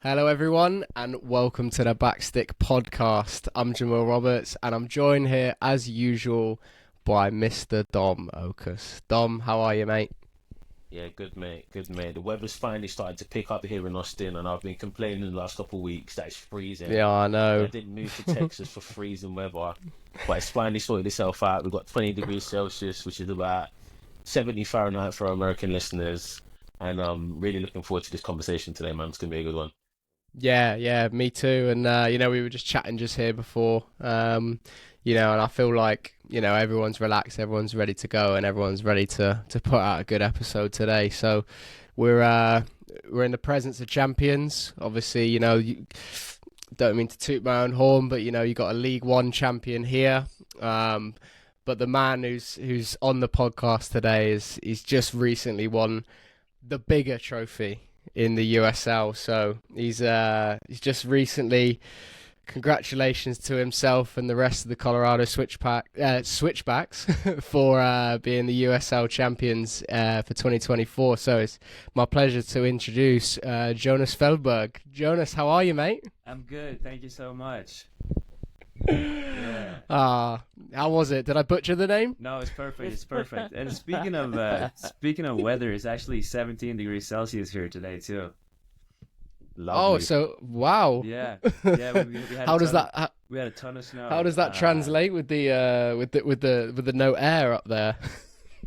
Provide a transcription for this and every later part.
Hello, everyone, and welcome to the Backstick podcast. I'm Jamal Roberts, and I'm joined here, as usual, by Mr. Dom Okus. Dom, how are you, mate? Yeah, good mate, good mate. The weather's finally started to pick up here in Austin, and I've been complaining the last couple of weeks that it's freezing. Yeah, I And I know. didn't move to Texas for freezing weather, but it's finally sorted itself out. We've got 20 degrees Celsius, which is about 70 Fahrenheit for our American listeners, and I'm really looking forward to this conversation today, man. It's gonna be a good one. Yeah, me too. And we were just chatting just here before, and I feel like everyone's relaxed, everyone's ready to go, and everyone's ready to put out a good episode today. So we're in the presence of champions. Obviously, don't mean to toot my own horn, but you got a League One champion here. But the man who's on the podcast today he's just recently won the bigger trophy in the USL. So he's just recently, congratulations to himself and the rest of the Colorado Switchbacks for being the USL champions for 2024. So it's my pleasure to introduce Jonas Feldberg. Jonas, how are you, mate? I'm good. Thank you so much. Yeah. How was it? Did I butcher the name? No, it's perfect. It's perfect. And speaking of weather, it's actually 17 degrees Celsius here today too. Oh, Lovely. so wow. Yeah. Yeah. We had How a does ton, that? we had a ton of snow. How does that translate with the no air up there?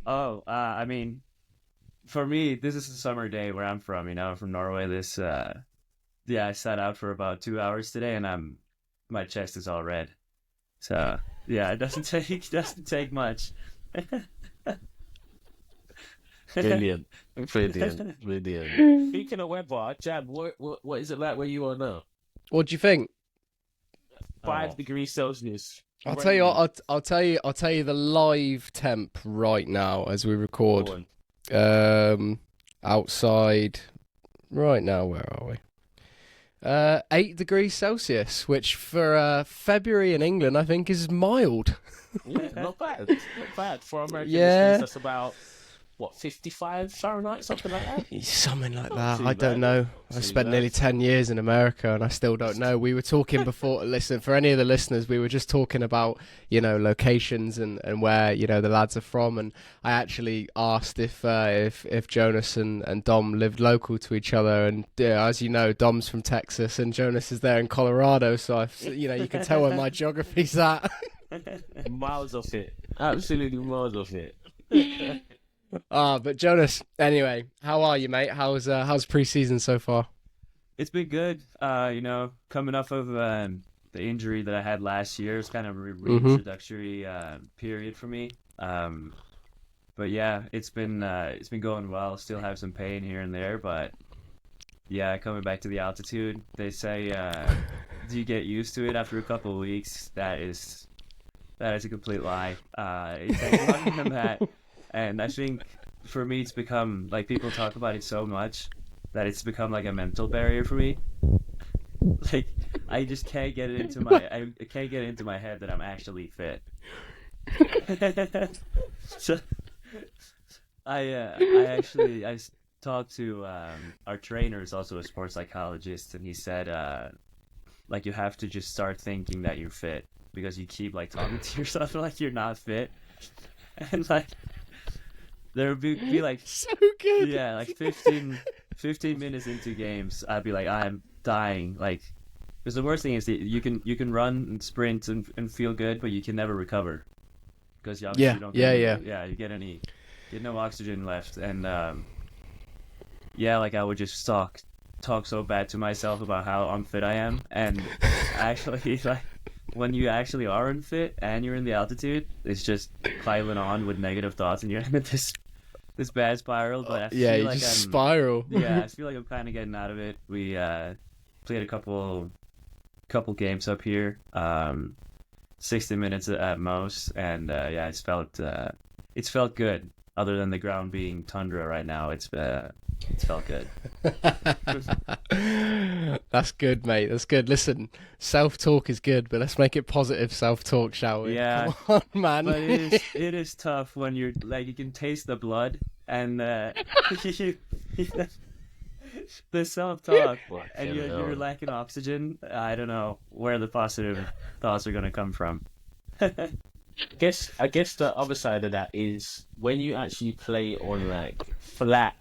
I mean, for me, this is a summer day where I'm from. I'm from Norway. I sat out for about 2 hours today, and my chest is all red. So yeah, it doesn't take much. Brilliant, brilliant. Speaking of weather, Jab, what is it like where you are now? What do you think? 5 degrees Celsius. I'll tell you. Raining. I'll tell you the live temp right now as we Go record. on. Outside right now. Where are we? 8 degrees Celsius, which for February in England, I think is mild. Yeah, not bad. Not bad. For American Yeah. listeners, that's about, 55 Fahrenheit, something like that? Something like Not that. too I don't bad. know. Not I too spent bad. nearly 10 years in America and I still don't know. We were talking before, listen, for any of the listeners, we were just talking about, locations and where, the lads are from. And I actually asked if Jonas and Dom lived local to each other. And as you know, Dom's from Texas and Jonas is there in Colorado. So, you can tell where my geography's at. Miles off it. Absolutely miles off it. But Jonas, anyway, how are you, mate? How's pre-season so far? It's been good. Coming off of the injury that I had last year, it's kind of a reintroductory period for me. But yeah, it's been going well. Still have some pain here and there, but yeah, coming back to the altitude, they say, do you get used to it after a couple of weeks? That is a complete lie. It takes longer than that. And I think for me, it's become like people talk about it so much that it's become like a mental barrier for me. Like I just can't get it into I can't get it into my head that I'm actually fit. So I talked to our trainer, who's also a sports psychologist, and he said like you have to just start thinking that you're fit because you keep like talking to yourself like you're not fit, and like. There would be like So good. yeah, like 15 minutes into games, I'd be like, I'm dying. Like, because the worst thing is that you can run and sprint and feel good, but you can never recover because you obviously don't you get no oxygen left, and like I would just talk so bad to myself about how unfit I am, and actually like. When you actually are unfit and you're in the altitude, it's just piling on with negative thoughts, and you're in this bad spiral. But I feel You like just spiral. I feel like I'm kind of getting out of it. We played a couple games up here, 60 minutes at most, and it's felt good. Other than the ground being tundra right now, it's felt good. That's good, mate. That's good. Listen, self-talk is good, but let's make it positive self-talk, shall we? Yeah. Come on, man. But it is tough when you're like you can taste the blood and The self-talk, Fucking and you're hell. lacking oxygen. I don't know where the positive thoughts are gonna come from. I guess the other side of that is when you actually play on like flat,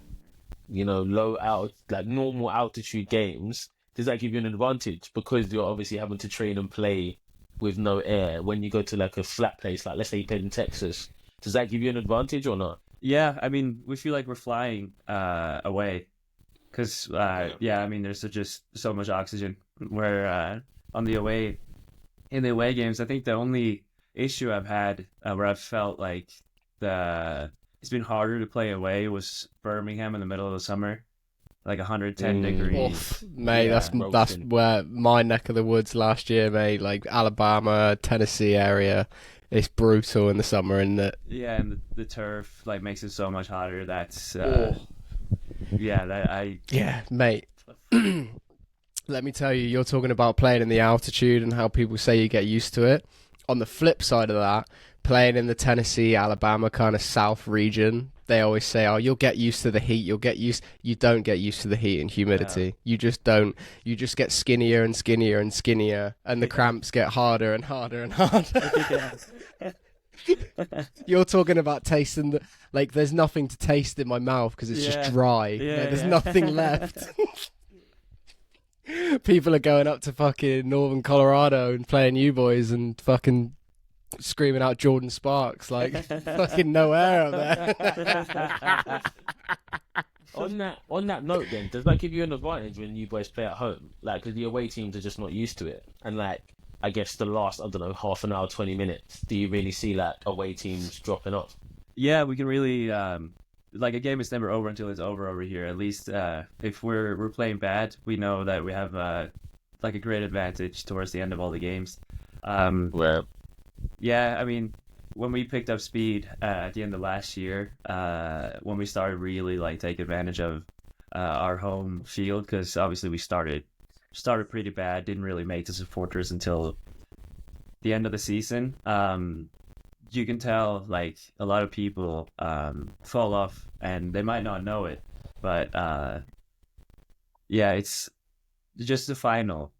low alt like normal altitude games, does that give you an advantage because you're obviously having to train and play with no air when you go to like a flat place, like let's say you played in Texas, does that give you an advantage or not? Yeah, I mean, we feel like we're flying away, because yeah, I mean, there's just so much oxygen. Where on the away in the away games, I think the only issue I've had where I've felt like the it's been harder to play away was Birmingham in the middle of the summer, like 110 degrees. Oof, mate, Yeah, that's where my neck of the woods last year, mate. Like Alabama, Tennessee area, it's brutal in the summer, isn't it? yeah, and the turf like makes it so much hotter. That's Oh. yeah, that I Yeah, mate. Let me tell you, you're talking about playing in the altitude and how people say you get used to it. On the flip side of that, playing in the Tennessee, Alabama kind of south region, they always say, "Oh, you'll get used to the heat. You don't get used to the heat and humidity. You just don't. You just get skinnier and skinnier and skinnier, and the cramps get harder and harder and harder." You're talking about tasting like there's nothing to taste in my mouth because it's just dry. Yeah, Like, there's yeah. nothing left. People are going up to fucking northern Colorado and playing you boys and fucking screaming out Jordan Sparks like fucking no air up there. On that note, then, does that give you an advantage when you boys play at home? Like, because the away teams are just not used to it, and like, I guess the last, I don't know, half an hour, 20 minutes, do you really see like away teams dropping off? Yeah, we can really like a game is never over until it's over here. At least if we're playing bad, we know that we have like a great advantage towards the end of all the games. Well, Yeah, I mean, when we picked up speed at the end of last year, when we started really like take advantage of our home field, because obviously we started pretty bad, didn't really make the supporters until the end of the season. You can tell like a lot of people fall off, and they might not know it, but yeah, it's just the final.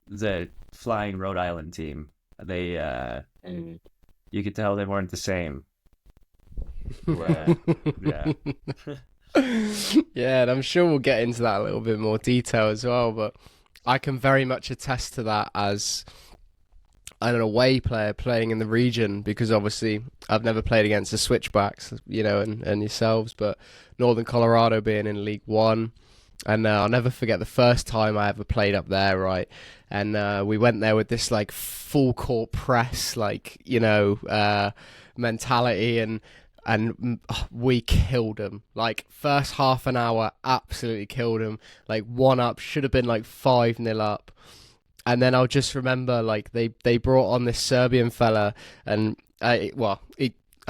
The flying Rhode Island team, they you could tell they weren't the same. Yeah, yeah. Yeah, and I'm sure we'll get into that a little bit more detail as well, but I can very much attest to that as an away player playing in the region, because obviously I've never played against the Switchbacks, and yourselves, but Northern Colorado being in League One, and I'll never forget the first time I ever played up there, right? And we went there with this like full court press, like mentality, and we killed them. Like first half an hour, absolutely killed them. Like 1-up, should have been like 5-0 up. And then I'll just remember, like, they brought on this Serbian fella, and I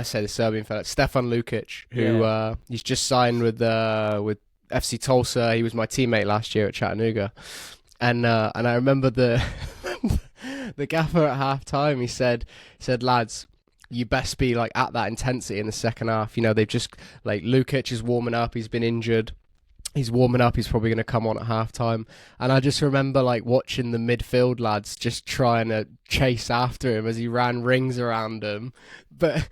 say the Serbian fella, Stefan Lukic, who he's just signed with FC Tulsa. He was my teammate last year at Chattanooga, and I remember the the gaffer at half time. He said, lads, you best be like at that intensity in the second half. They've just like Lukic is warming up. He's been injured. He's warming up. He's probably going to come on at halftime. And I just remember like watching the midfield lads just trying to chase after him as he ran rings around him. But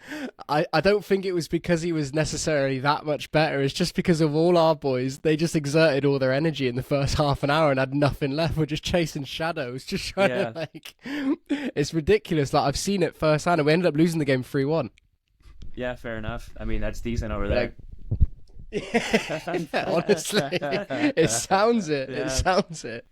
I don't think it was because he was necessarily that much better. It's just because of all our boys. They just exerted all their energy in the first half an hour and had nothing left. We're just chasing shadows, just trying to like... It's ridiculous. Like, I've seen it firsthand, and we ended up losing the game 3-1. Yeah, fair enough. I mean, that's decent over there. Yeah, honestly, it sounds it. Yeah. It sounds it.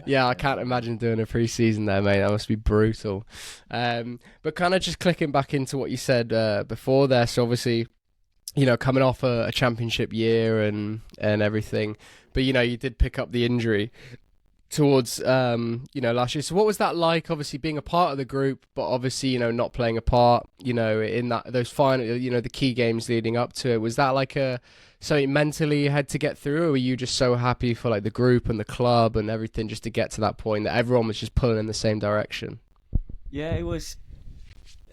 Yeah, I can't imagine doing a pre-season there, mate. That must be brutal. But kind of just clicking back into what you said before there. So obviously, coming off a championship year and everything, but you did pick up the injury towards last year. So what was that like? Obviously being a part of the group, but obviously not playing a part in those final the key games leading up to it. Was that like something mentally you had to get through, or were you just so happy for like the group and the club and everything just to get to that point that everyone was just pulling in the same direction? Yeah, it was.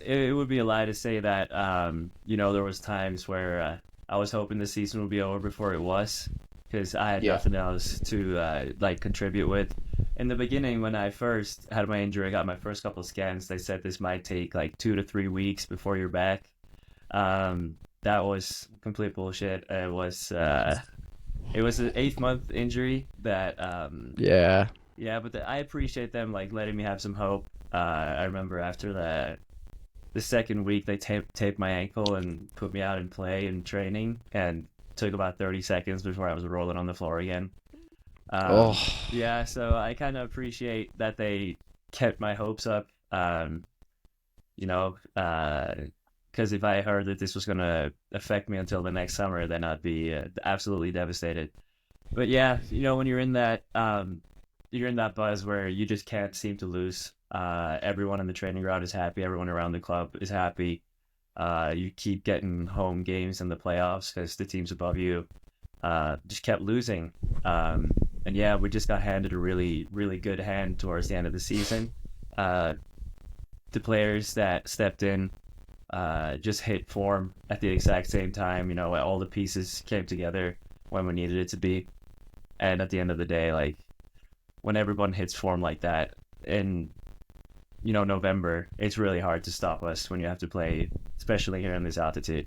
It would be a lie to say that there was times where I was hoping the season would be over before it was. because I had nothing else to like contribute with. In the beginning, when I first had my injury, I got my first couple of scans. They said this might take like 2 to 3 weeks before you're back. That was complete bullshit. It was an 8th-month injury that but I appreciate them like letting me have some hope. I remember after the second week they taped my ankle and put me out in play and training, and took about 30 seconds before I was rolling on the floor again. Yeah, so I kind of appreciate that they kept my hopes up. Because if I heard that this was going to affect me until the next summer, then I'd be absolutely devastated. But yeah, when you're in that buzz where you just can't seem to lose. Everyone in the training ground is happy. Everyone around the club is happy. You keep getting home games in the playoffs because the teams above you just kept losing. And yeah, we just got handed a really, really good hand towards the end of the season. The players that stepped in just hit form at the exact same time. All the pieces came together when we needed it to be. And at the end of the day, like, when everyone hits form like that in November, it's really hard to stop us when you have to play, especially here in this altitude.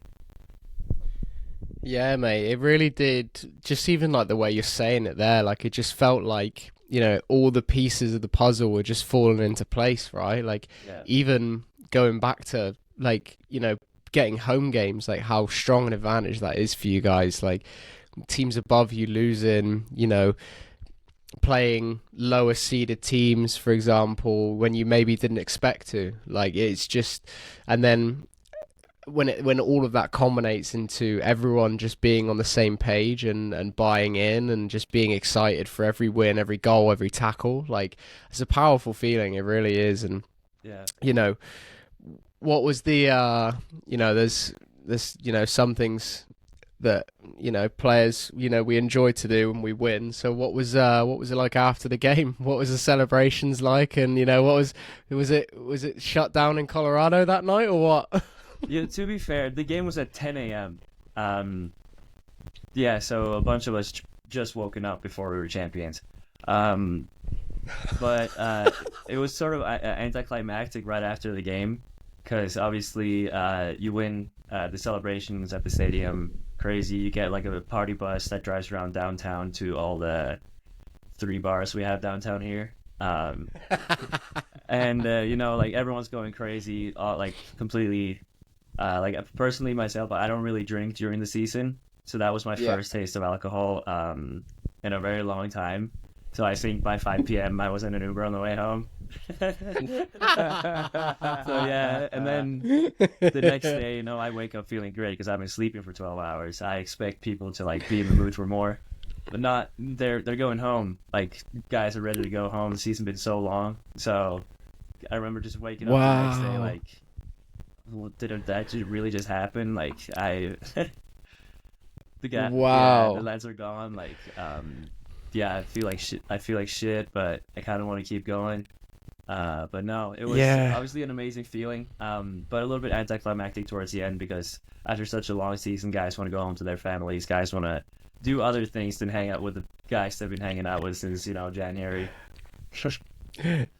Yeah, mate, it really did. Just even like the way you're saying it there, like it just felt like, all the pieces of the puzzle were just falling into place, right? Like even going back to like, getting home games, like how strong an advantage that is for you guys. Like teams above you losing, playing lower seeded teams, for example, when you maybe didn't expect to. Like it's just, and then when all of that culminates into everyone just being on the same page and buying in and just being excited for every win, every goal, every tackle, like it's a powerful feeling. It really is. And what was the there's some things that players we enjoy to do when we win. So what was it like after the game? What was the celebrations like? And what was it shut down in Colorado that night or what? Yeah, to be fair, the game was at 10 a.m. So a bunch of us just woken up before we were champions. But it was sort of anticlimactic right after the game, because obviously you win, the celebrations at the stadium, crazy. You get like a party bus that drives around downtown to all the 3 bars we have downtown here. And like everyone's going crazy, like completely. Like personally myself, I don't really drink during the season, so that was my first taste of alcohol in a very long time. So I think by 5 p.m. I was in an Uber on the way home. So yeah, and then the next day, I wake up feeling great because I've been sleeping for 12 hours. I expect people to like be in the mood for more, but not. They're going home. Like guys are ready to go home. The season's been so long, so I remember just waking up the next day like, well, did that really just happen? Like the lads are gone. Like I feel like shit, but I kind of want to keep going. But no, it was obviously an amazing feeling. But a little bit anticlimactic towards the end, because after such a long season, guys want to go home to their families. Guys want to do other things than hang out with the guys they've been hanging out with since January.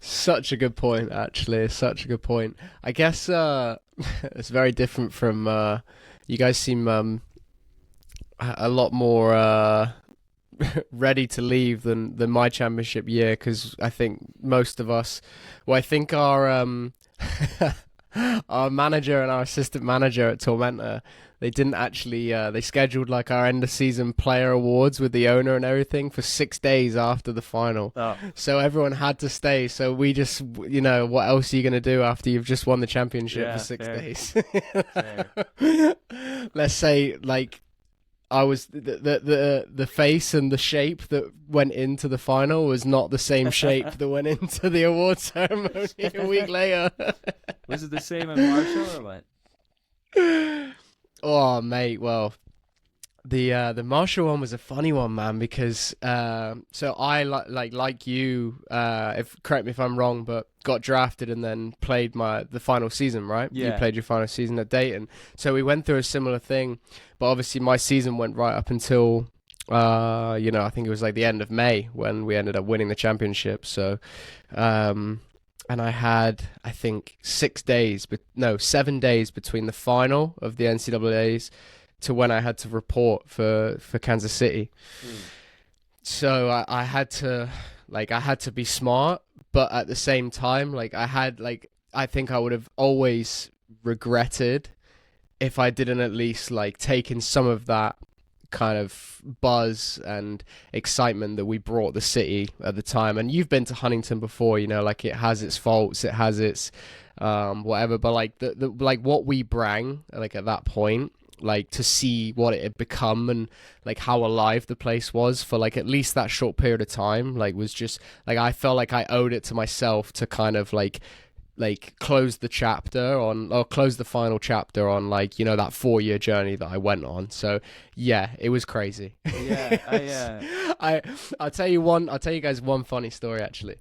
Such a good point, actually. Such a good point. I guess it's very different from you guys seem a lot more ready to leave than my championship year, because I think most of us, I think our our manager and our assistant manager at Tormenta, they didn't actually they scheduled like our end of season player awards with the owner and everything for 6 days after the final. So everyone had to stay. So we just, what else are you going to do after you've just won the championship for 6 days? Let's say like I was the face and the shape that went into the final was not the same shape that went into the award ceremony a week later. Was it the same in Marshall or what? Oh, mate, well, the Marshall one was a funny one, man, because so I like you, correct me if I'm wrong, but got drafted and then played the final season, right? Yeah. You played your final season at Dayton. So we went through a similar thing, but obviously my season went right up until I think it was like the end of May when we ended up winning the championship. So, and I had, I think, 7 days between the final of the NCAAs to when I had to report for Kansas City. So I had to be smart, but at the same time, I think I would have always regretted if I didn't at least taken some of that kind of buzz and excitement that we brought the city at the time. And you've been to Huntington before, it has its faults, it has its whatever, but what we bring at that point, to see what it had become and how alive the place was for at least that short period of time, was just I felt like I owed it to myself to kind of close the final chapter on that 4-year journey that I went on. So yeah, it was crazy. I'll tell you guys one funny story actually.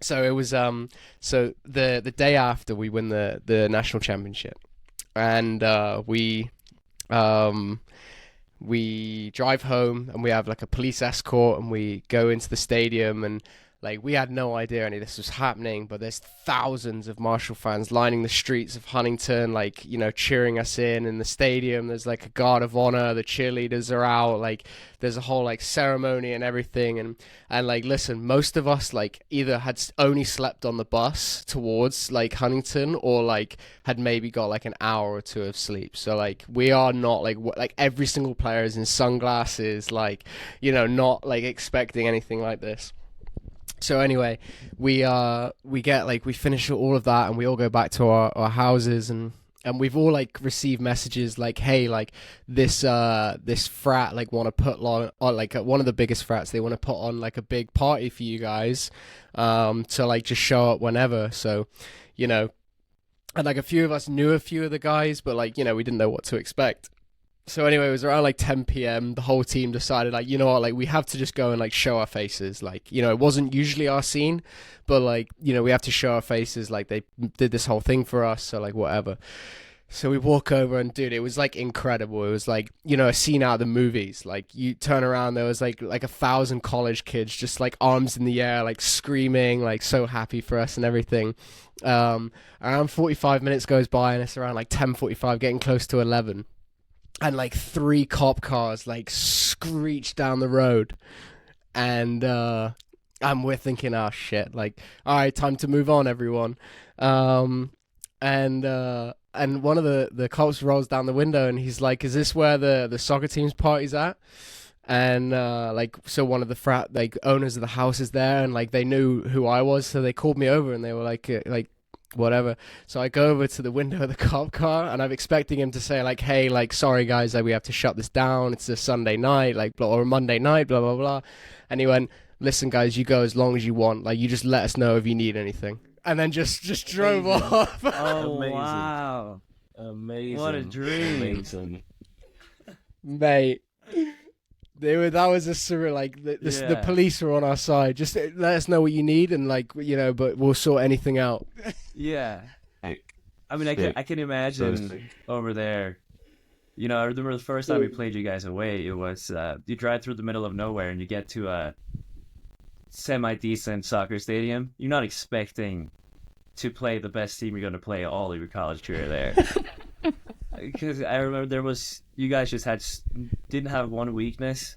So it was so the day after we win the national championship, and we drive home and we have a police escort and we go into the stadium, and we had no idea any of this was happening, but there's thousands of Marshall fans lining the streets of Huntington, cheering us in the stadium. There's a guard of honor, the cheerleaders are out, there's a whole ceremony and everything. And listen, most of us either had only slept on the bus towards Huntington, or had maybe got an hour or two of sleep. So we are not every single player is in sunglasses, not expecting anything like this. So anyway, we finish all of that and we all go back to our houses, and we've all received messages hey, this frat want to put on one of the biggest frats, they want to put on a big party for you guys to just show up whenever. So and a few of us knew a few of the guys, but we didn't know what to expect. So anyway, it was around 10 p.m. The whole team decided we have to just go and show our faces. It wasn't usually our scene, but we have to show our faces. They did this whole thing for us, so whatever. So we walk over, and dude, it was incredible. It was a scene out of the movies. You turn around, there was 1,000 college kids just arms in the air, screaming, so happy for us and everything. Around 45 minutes goes by, and it's around 10:45, getting close to 11. And 3 cop cars screech down the road, and we're thinking, oh shit, all right, time to move on, everyone. And one of the cops rolls down the window, and he's like, is this where the soccer team's party's at? And so one of the frat owners of the house is there, and they knew who I was, so they called me over, and they were whatever. So I go over to the window of the cop car, and I'm expecting him to say hey, sorry guys, we have to shut this down, it's a Sunday night, or a Monday night, blah blah blah. And he went, listen guys, you go as long as you want, you just let us know if you need anything. And then just drove off. Oh, amazing. Wow, Amazing. What a dream. Amazing. Mate, that was a surreal. The police were on our side. Just let us know what you need, and but we'll sort anything out. Yeah, I mean, I can imagine over there. I remember the first time we played you guys away. It was you drive through the middle of nowhere and you get to a semi-decent soccer stadium. You're not expecting to play the best team you're going to play all of your college career there. Because I remember you guys just didn't have one weakness.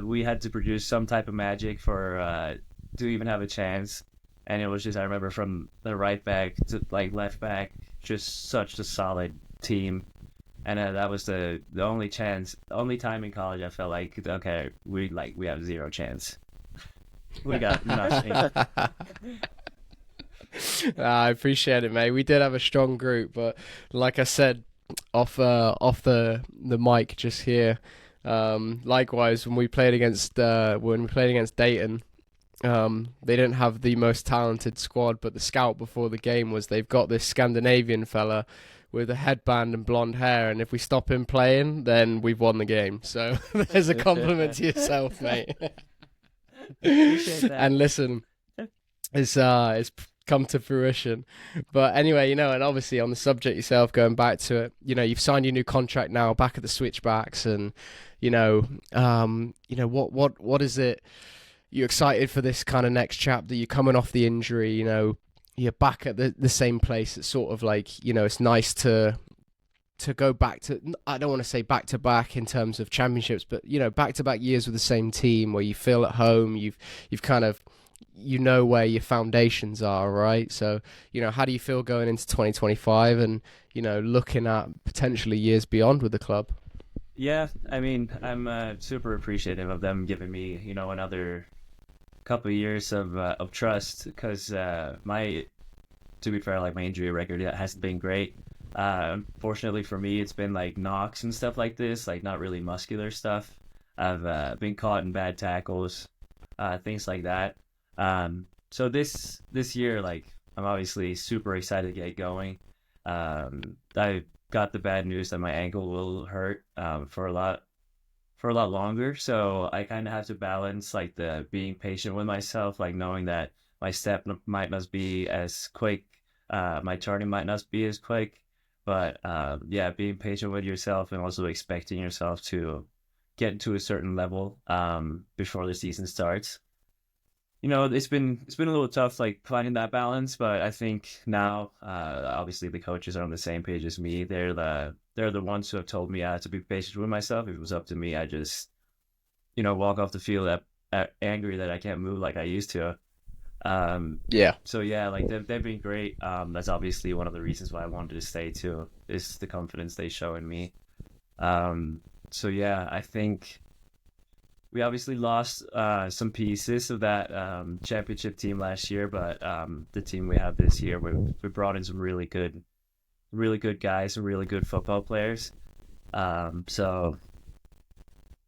We had to produce some type of magic to even have a chance. And it was just, I remember from the right back to left back, just such a solid team. And that was the only time in college I felt okay, we have zero chance. We got nothing. I appreciate it, mate. We did have a strong group, but like I said, off the mic just here. Likewise, when we played against Dayton, they didn't have the most talented squad, but the scout before the game was they've got this Scandinavian fella with a headband and blonde hair, and if we stop him playing, then we've won the game. So there's a compliment to yourself, mate. Appreciate that. And listen, it's come to fruition. But anyway, and obviously on the subject yourself, going back to it, you've signed your new contract now back at the Switchbacks, and what is it? You're excited for this kind of next chapter. You're coming off the injury, you're back at the same place. It's sort of like, it's nice to go back to, I don't want to say back to back in terms of championships, but back to back years with the same team where you feel at home. You've kind of, where your foundations are, right? So, how do you feel going into 2025 and, looking at potentially years beyond with the club? Yeah, I mean, I'm super appreciative of them giving me, another couple of years of trust, because to be fair, like, my injury record hasn't been great. Fortunately for me, it's been like knocks and stuff like this, like not really muscular stuff. I've been caught in bad tackles, things like that. So this year, like, I'm obviously super excited to get going. I got the bad news that my ankle will hurt for a lot longer. So I kind of have to balance like the being patient with myself, like knowing that my step might not be as quick, my turning might not be as quick, but yeah, being patient with yourself and also expecting yourself to get to a certain level before the season starts. It's been a little tough, like, finding that balance, but I think now, obviously the coaches are on the same page as me. They're the ones who have told me I have to be patient with myself. If it was up to me, I just, walk off the field angry that I can't move like I used to. Yeah. So yeah, like they've been great. That's obviously one of the reasons why I wanted to stay too, is the confidence they show in me. So yeah, I think we obviously lost some pieces of that championship team last year, but the team we have this year, we brought in some really good guys, some really good football players. So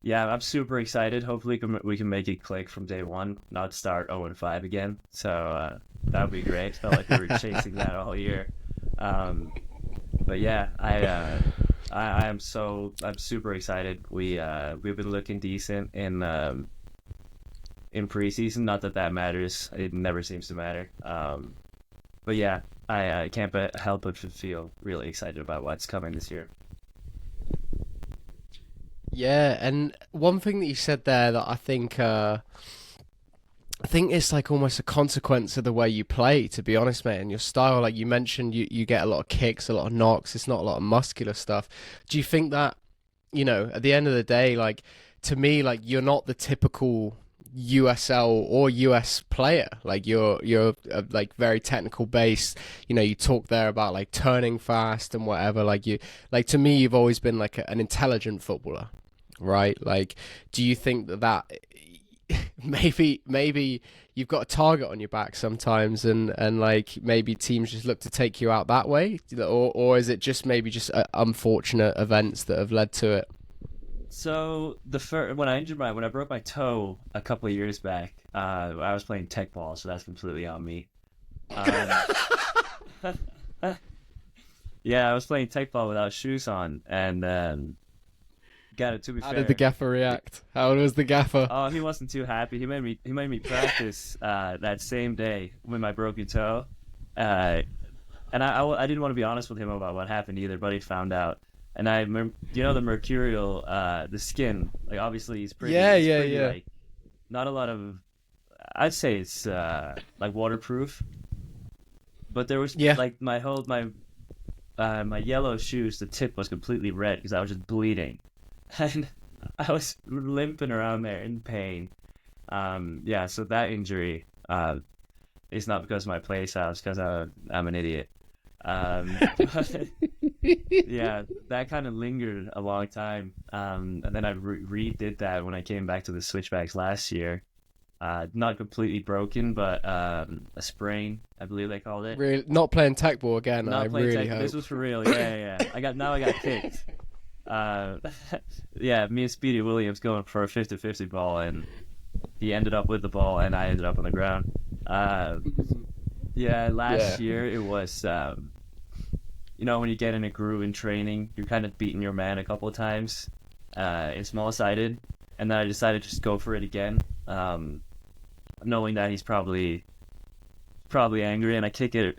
yeah, I'm super excited. Hopefully we can make it click from day one, not start 0-5 again. So that would be great. Felt like we were chasing that all year. But yeah, I'm super excited. We've been looking decent in preseason. Not that matters. It never seems to matter. But yeah, I can't help but feel really excited about what's coming this year. Yeah, and one thing that you said there that I think it's like almost a consequence of the way you play, to be honest, mate, and your style. Like you mentioned, you get a lot of kicks, a lot of knocks. It's not a lot of muscular stuff. Do you think that, at the end of the day, like, to me, like, you're not the typical USL or US player? Like you're like very technical based. You talk there about like turning fast and whatever. Like to me, you've always been like an intelligent footballer, right? Like, do you think that maybe you've got a target on your back sometimes, and like maybe teams just look to take you out that way, or is it just maybe just unfortunate events that have led to it? So when I broke my toe a couple of years back, I was playing tech ball, so that's completely on me. Yeah, I was playing tech ball without shoes on, and got it. To be fair, how did the gaffer react? How was the gaffer? Oh, he wasn't too happy. He made me practice that same day with my broken toe, and I didn't want to be honest with him about what happened either, but he found out. And the mercurial, the skin, like, obviously it's pretty. Yeah. Like, not a lot of, I'd say it's like waterproof, but there was like my yellow shoes, the tip was completely red because I was just bleeding, and I was limping around there in pain. Yeah, so that injury is not because of my play style, it's because I'm an idiot. But, yeah, that kind of lingered a long time. And then I redid that when I came back to the Switchbacks last year. Not completely broken, but a sprain, I believe they called it. Really, not playing tech ball again. Not I playing really tech. hope. This was for real. Yeah. I got kicked. Yeah, me and Speedy Williams going for a 50-50 ball, and he ended up with the ball, and I ended up on the ground. Yeah, last year it was. When you get in a groove in training, you're kind of beating your man a couple of times. It's small-sided, and then I decided to just go for it again, knowing that he's probably probably angry, and I kick it.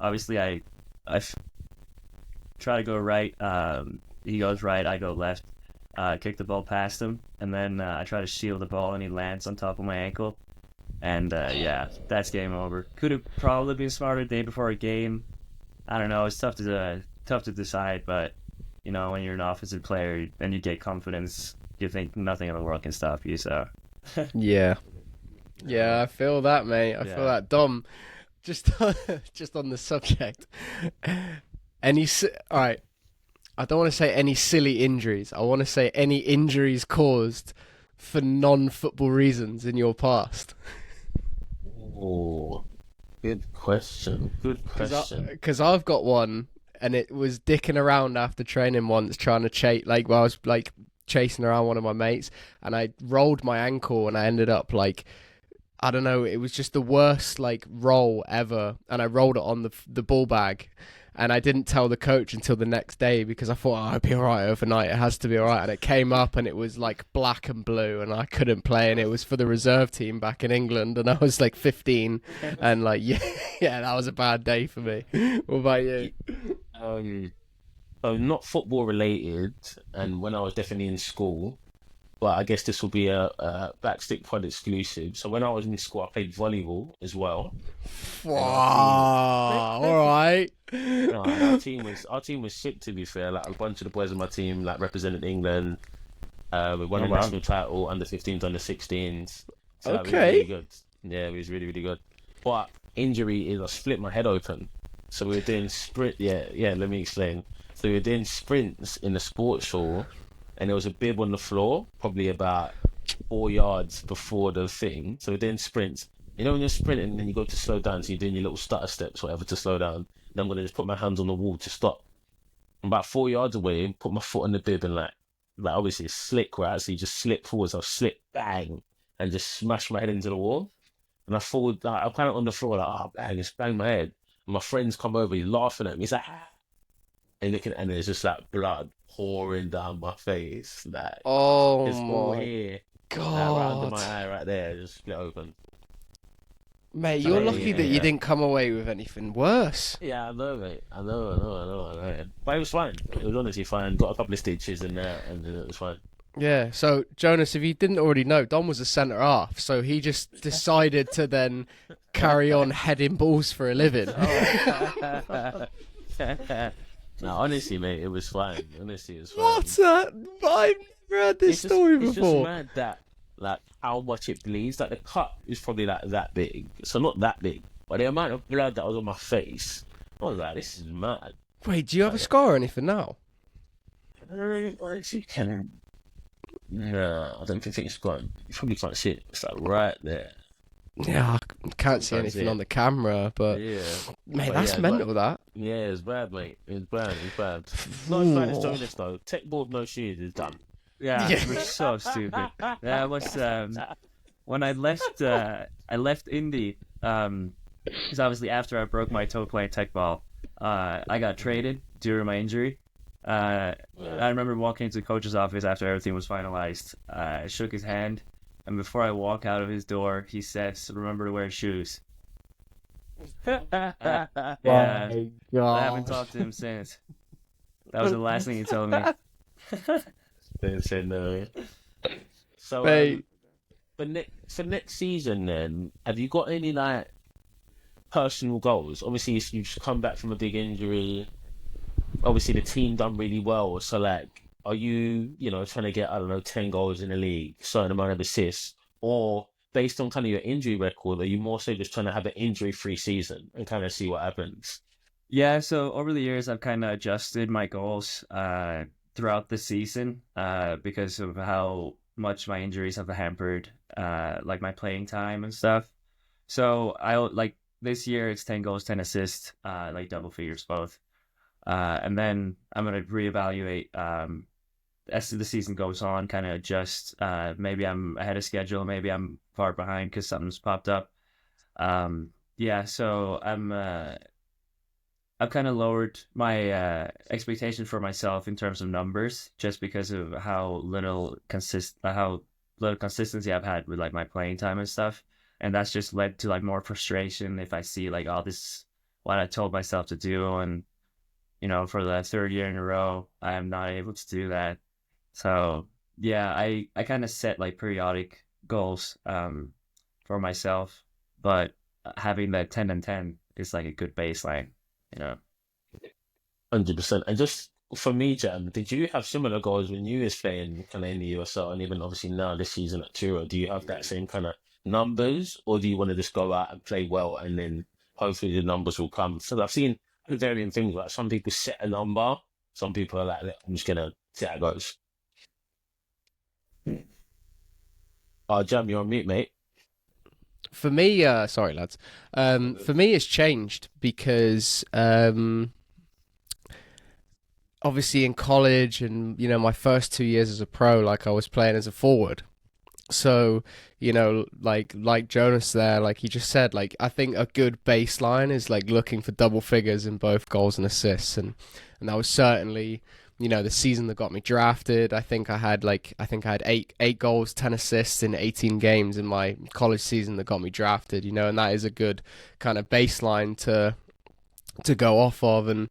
Obviously, try to go right. He goes right, I go left. Kick the ball past him, and then I try to shield the ball, and he lands on top of my ankle. And yeah, that's game over. Could have probably been smarter the day before a game. I don't know. It's tough to decide, but you know, when you're an offensive player and you get confidence, you think nothing in the world can stop you. So Yeah. Yeah, I feel that, mate. I feel that. Dom, just on the subject. All right. I don't want to say any silly injuries. I want to say any injuries caused for non-football reasons in your past. Oh, good question. Good question. Because I've got one, and it was dicking around after training once, trying to chase. Like, well, I was like chasing around one of my mates, and I rolled my ankle, and I ended up like, I don't know. It was just the worst like roll ever, and I rolled it on the ball bag. And I didn't tell the coach until the next day because I thought, oh, I'll be all right overnight. It has to be all right. And it came up and it was like black and blue and I couldn't play. And it was for the reserve team back in England. And I was like 15. And like, yeah, that was a bad day for me. What about you? So not football related. And when I was definitely in school, but I guess this will be a Backstick Pod exclusive. So when I was in school, I played volleyball as well. Wow, all right. No, our team was sick, to be fair. Like a bunch of the boys on my team like represented England. We won a national title, under 15s, under 16s. So okay. It was really good. Yeah, it was really, really good. But injury is I split my head open. So we were doing sprint. Yeah. Let me explain. So we were doing sprints in the sports hall. And there was a bib on the floor, probably about 4 yards before the thing. So we're doing sprints. You know when you're sprinting and then you go to slow down, so you're doing your little stutter steps, whatever, to slow down. Then I'm going to just put my hands on the wall to stop. I'm about 4 yards away, put my foot on the bib and like obviously it's slick, right? So you just slip forwards. I'll slip, bang, and just smash my head into the wall. And I fall, like, I'm kind of on the floor, like, oh, bang, just bang my head. And my friends come over, he's laughing at me. He's like, ah. And there's just like blood pouring down my face, like it's all here, God, like, right under my eye, right there, just split open. Mate, you're lucky that you didn't come away with anything worse. Yeah, I know, mate. I know. But it was fine. It was honestly fine. Got a couple of stitches in there, and it was fine. Yeah. So Jonas, if you didn't already know, Dom was a centre half, so he just decided to then carry on heading balls for a living. No, honestly, mate, it was fine. Honestly, it was fine. What's that? I've never heard this story before. It's just mad that, like, how much it bleeds. Like, the cut is probably, like, that big. So not that big. But the amount of blood that was on my face, I was like, this is mad. Wait, do you have a scar or anything now? You can... No, I don't think it's gone. You probably can't see it. It's, like, right there. Yeah, I can't see anything on the camera, but yeah, mate, that's mental. That it's bad, mate. It's bad. Not as bad as Jonas though. Tech board, no shoes is done. Yeah, it was so stupid. That was when I left Indy. Because obviously after I broke my toe playing tech ball, I got traded during my injury. I remember walking into the coach's office after everything was finalized. I shook his hand. And before I walk out of his door, he says, "Remember to wear shoes." Yeah, I haven't talked to him since. That was the last thing he told me. They said no. So, for next season, then, have you got any like personal goals? Obviously, you've just come back from a big injury. Obviously, the team done really well. So, like, are you, trying to get, 10 goals in the league, certain amount of assists, or based on kind of your injury record, are you more so just trying to have an injury-free season and kind of see what happens? Yeah, so over the years, I've kind of adjusted my goals throughout the season because of how much my injuries have hampered like my playing time and stuff. So this year, it's 10 goals, 10 assists, like double figures both. And then I'm going to reevaluate as the season goes on, kind of adjust. Maybe I'm ahead of schedule, maybe I'm far behind because something's popped up. So I've kind of lowered my expectation for myself in terms of numbers, just because of how little consistency I've had with like my playing time and stuff. and that's just led to like more frustration if I see like, oh, this is what I told myself to do, and for the third year in a row, I am not able to do that. So yeah, I kind of set like periodic goals for myself, but having that 10 and 10 is like a good baseline, you know. 100%. And just for me, Jam, did you have similar goals when you was playing kind of in the USL, and even obviously now this season at Tura? Do you have that same kind of numbers, or do you want to just go out and play well and then hopefully the numbers will come? So I've seen varying things, like some people set a number, some people are like, I'm just gonna see how it goes. Jam, you're on mute, mate. For me, sorry lads. For me, it's changed because obviously in college and my first 2 years as a pro, like I was playing as a forward. So like Jonas there, like he just said, like I think a good baseline is like looking for double figures in both goals and assists, and that was certainly the season that got me drafted. I think I had eight goals, 10 assists in 18 games in my college season that got me drafted. And that is a good kind of baseline to go off of. And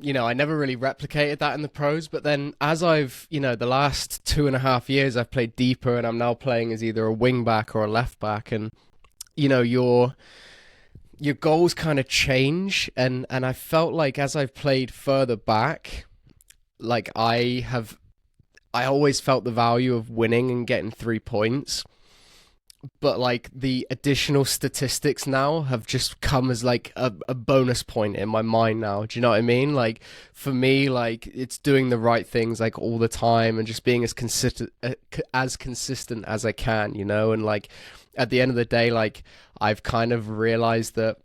I never really replicated that in the pros, but then as I've, the last 2.5 years, I've played deeper, and I'm now playing as either a wing back or a left back, and your goals kind of change, and I felt like as I've played further back, like I always felt the value of winning and getting 3 points. But like the additional statistics now have just come as like a bonus point in my mind now. Do you know what I mean? Like for me, like it's doing the right things like all the time and just being as consistent as I can, and like at the end of the day, like I've kind of realized that,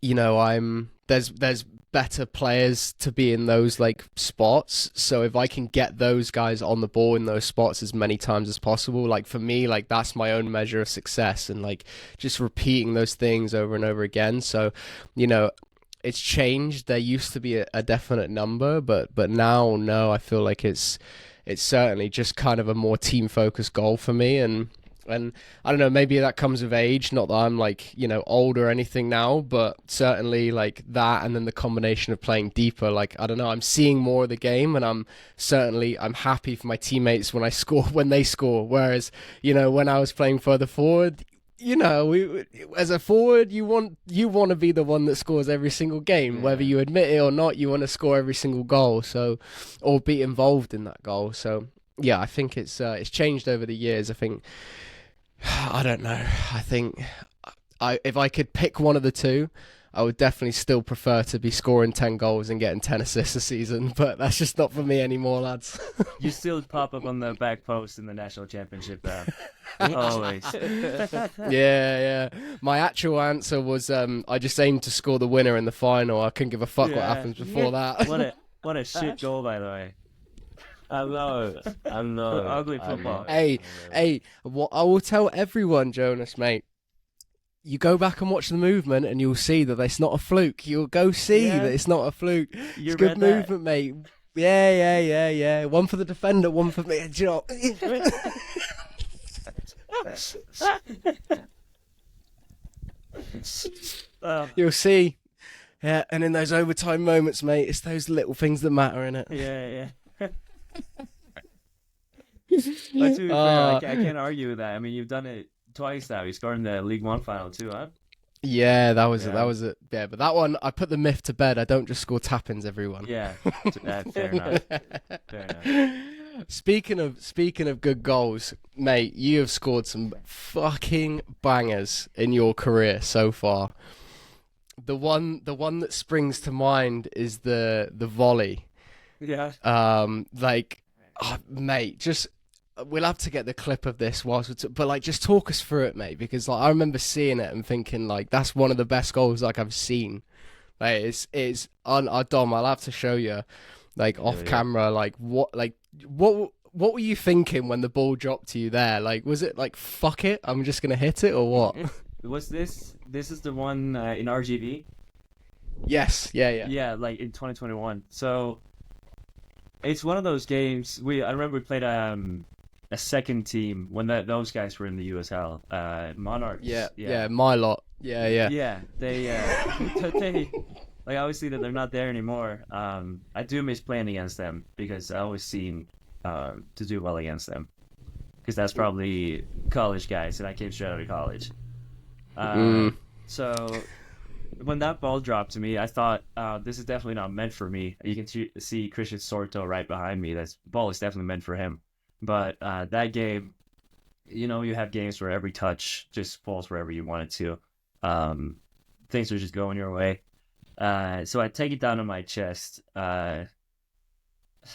there's better players to be in those like spots. So if I can get those guys on the ball in those spots as many times as possible, like for me, like that's my own measure of success, and like just repeating those things over and over again. So, it's changed. There used to be a definite number, but now, no, I feel like it's certainly just kind of a more team focused goal for me. And I don't know, maybe that comes with age, not that I'm like, old or anything now, but certainly like that, and then the combination of playing deeper, like, I don't know, I'm seeing more of the game, and I'm happy for my teammates when they score. Whereas, when I was playing further forward, as a forward, you want to be the one that scores every single game, whether you admit it or not. You want to score every single goal, or be involved in that goal. So yeah, I think it's changed over the years. I think, I don't know. I think if I could pick one of the two, I would definitely still prefer to be scoring 10 goals and getting 10 assists a season, but that's just not for me anymore, lads. You still pop up on the back post in the national championship, always. Yeah. My actual answer was I just aimed to score the winner in the final. I couldn't give a fuck what happens before that. What a shit goal, by the way. I know. Ugly football. Hey, what I will tell everyone, Jonas, mate. You go back and watch the movement, and you'll see that it's not a fluke. You'll go see that it's not a fluke. It's good movement, mate. Yeah. One for the defender, one for me. Do you know? You'll see. Yeah, and in those overtime moments, mate, it's those little things that matter, innit? Yeah. But to be fair, I can't argue with that. I mean, you've done it twice now. You scored in the League One final too, huh? Yeah, that was it. Yeah, but that one, I put the myth to bed. I don't just score tap-ins, everyone. Yeah, fair enough. Fair enough. Speaking of good goals, mate, you have scored some fucking bangers in your career so far. The one that springs to mind is the volley. Yeah. Mate, just we'll have to get the clip of this but like just talk us through it, mate, because like I remember seeing it and thinking like that's one of the best goals like I've seen. Like it's on Dom, I'll have to show you like off camera like what were you thinking when the ball dropped to you there? Like was it like fuck it, I'm just gonna hit it, or what? Was this is the one in RGV? Yes, yeah. Yeah, like in 2021. So it's one of those games. I remember we played a second team when those guys were in the USL, Monarchs. Yeah, my lot. Yeah. Yeah, they they like obviously that they're not there anymore. I do miss playing against them because I always seem to do well against them because that's probably college guys and I came straight out of college. So when that ball dropped to me, I thought, this is definitely not meant for me. You can see Christian Sorto right behind me. That ball is definitely meant for him. But that game, you know, you have games where every touch just falls wherever you want it to. Things are just going your way. So I take it down on my chest,